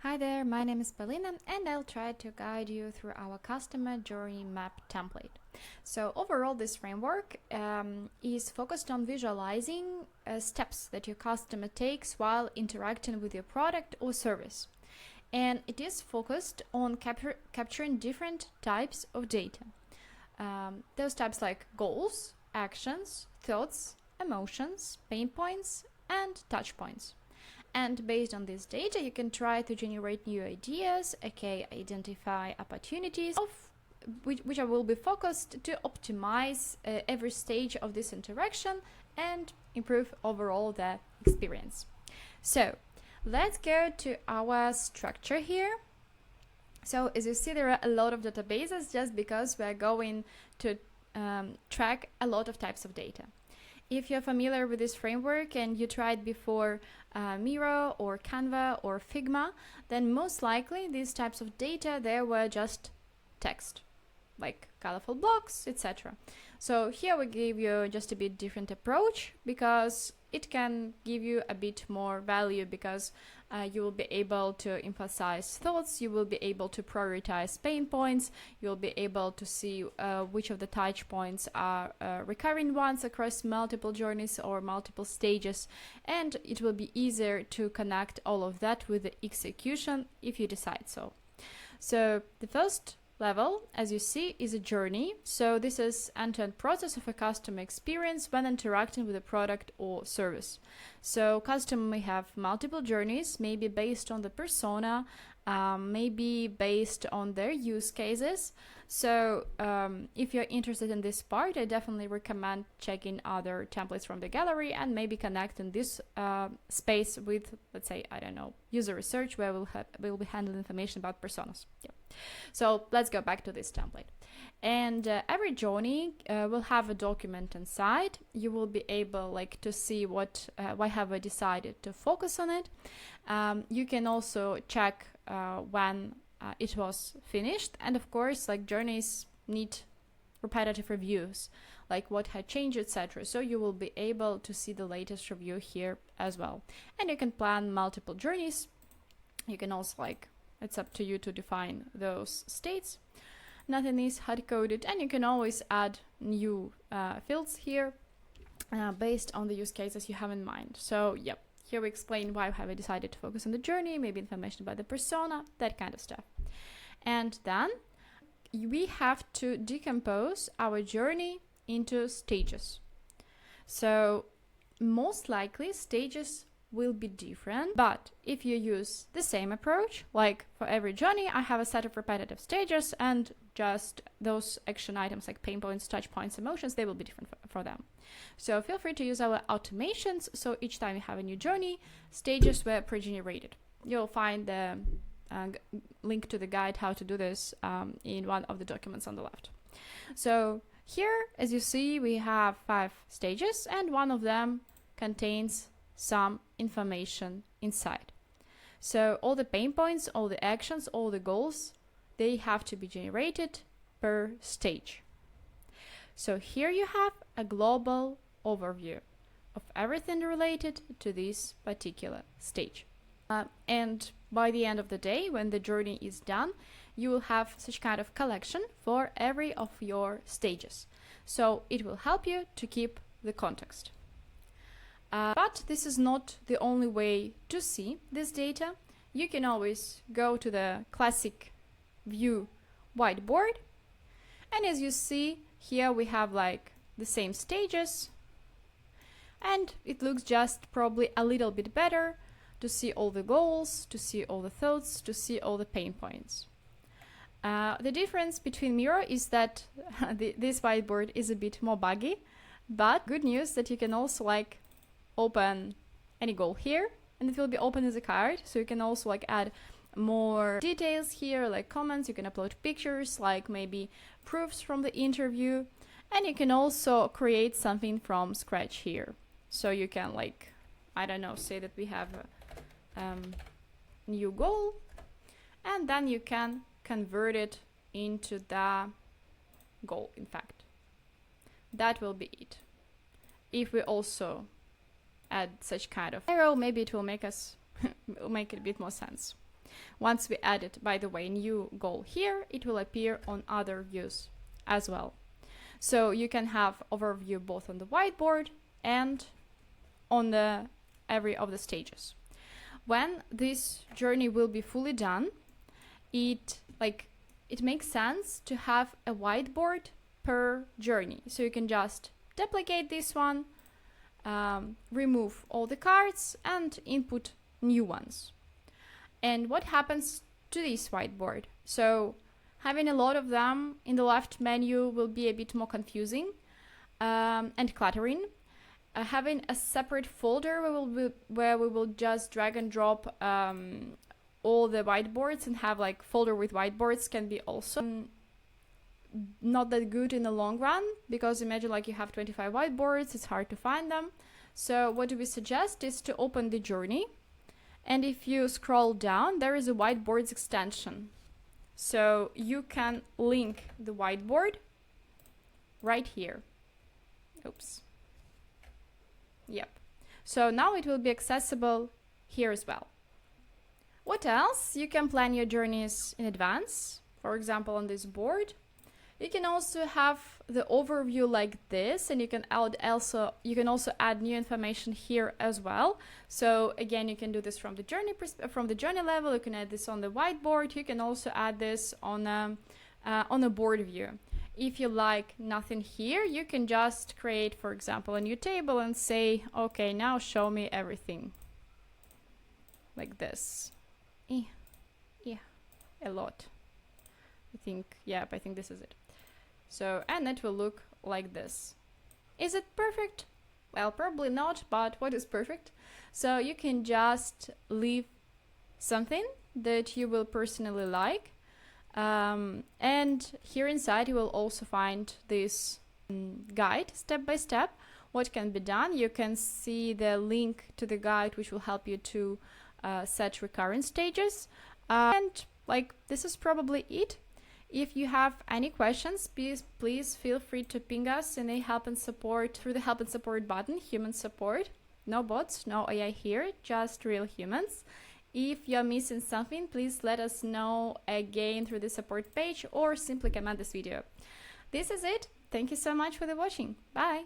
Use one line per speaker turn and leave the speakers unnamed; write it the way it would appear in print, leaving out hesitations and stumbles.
Hi there, my name is Polina and I'll try to guide you through our customer journey map template. So overall this framework is focused on visualizing steps that your customer takes while interacting with your product or service. And it is focused on capturing different types of data. Those types like goals, actions, thoughts, emotions, pain points, and touch points. And based on this data, you can try to generate new ideas, aka identify opportunities which will be focused to optimize every stage of this interaction and improve overall the experience. So let's go to our structure here. So as you see, there are a lot of databases just because we're going to track a lot of types of data. If you're familiar with this framework and you tried before Miro or Canva or Figma, then most likely these types of data, they were just text, like colorful blocks, etc. So here we give you just a bit different approach because it can give you a bit more value because you will be able to emphasize thoughts, you will be able to prioritize pain points, you'll be able to see which of the touch points are recurring ones across multiple journeys or multiple stages, and it will be easier to connect all of that with the execution if you decide so. So the first level, as you see, is a journey. So this is end-to-end process of a customer experience when interacting with a product or service. So customer may have multiple journeys, maybe based on the persona, maybe based on their use cases. So if you're interested in this part, I definitely recommend checking other templates from the gallery and maybe connecting this space with, let's say, I don't know, user research, where we'll be handling information about personas. Yeah. So let's go back to this template. And every journey will have a document inside. You will be able to see why have I decided to focus on it. You can also check when it was finished, and of course journeys need repetitive reviews, like what had changed, etc. So you will be able to see the latest review here as well. And you can plan multiple journeys. You can also it's up to you to define those states. Nothing is hard-coded, and you can always add new fields here based on the use cases you have in mind. So yep, here we explain why have I decided to focus on the journey, maybe information about the persona, that kind of stuff. And then we have to decompose our journey into stages. So most likely stages will be different, but if you use the same approach, like for every journey I have a set of repetitive stages, and just those action items like pain points, touch points, emotions, they will be different for them. So feel free to use our automations, so each time you have a new journey, stages were pre-generated. You'll find the link to the guide how to do this in one of the documents on the left. So here, as you see, we have 5 stages, and one of them contains some information inside. So all the pain points, all the actions, all the goals, they have to be generated per stage. So here you have a global overview of everything related to this particular stage. And by the end of the day, when the journey is done, you will have such kind of collection for every of your stages. So it will help you to keep the context. But this is not the only way to see this data. You can always go to the classic view whiteboard, and as you see here we have the same stages, and it looks just probably a little bit better to see all the goals, to see all the thoughts, to see all the pain points. The difference between Miro is that this whiteboard is a bit more buggy, but good news that you can also open any goal here, and it will be open as a card, so you can also add more details here, like comments. You can upload pictures, maybe proofs from the interview, and you can also create something from scratch here. So you can I don't know, say that we have a new goal, and then you can convert it into the goal. In fact, that will be it. If we also add such kind of arrow, maybe it will make it a bit more sense. Once we added, by the way, new goal here, it will appear on other views as well. So you can have overview both on the whiteboard and on the every of the stages. When this journey will be fully done, it makes sense to have a whiteboard per journey. So you can just duplicate this one, remove all the cards and input new ones. And what happens to this whiteboard? So having a lot of them in the left menu will be a bit more confusing and cluttering. Having a separate folder where we will just drag and drop all the whiteboards and have like folder with whiteboards can be also not that good in the long run, because imagine like you have 25 whiteboards, it's hard to find them. So what do we suggest is to open the journey, and if you scroll down, there is a whiteboards extension. So you can link the whiteboard right here. Oops. Yep. So now it will be accessible here as well. What else? You can plan your journeys in advance, for example, on this board. You can also have the overview like this, and you can also add new information here as well. So again, you can do this from the journey level. You can add this on the whiteboard. You can also add this on a board view. If you like nothing here, you can just create, for example, a new table and say, okay, now show me everything. Like this. Yeah, a lot. I think this is it. So, and it will look like this. Is it perfect? Well, probably not, but what is perfect? So you can just leave something that you will personally like. And here inside you will also find this guide step by step what can be done. You can see the link to the guide which will help you to set recurrent stages, and like this is probably it. If you have any questions, please feel free to ping us in the help and support through the help and support button, human support. No bots, no AI here, just real humans. If you're missing something, please let us know again through the support page or simply comment this video. This is it. Thank you so much for the watching. Bye.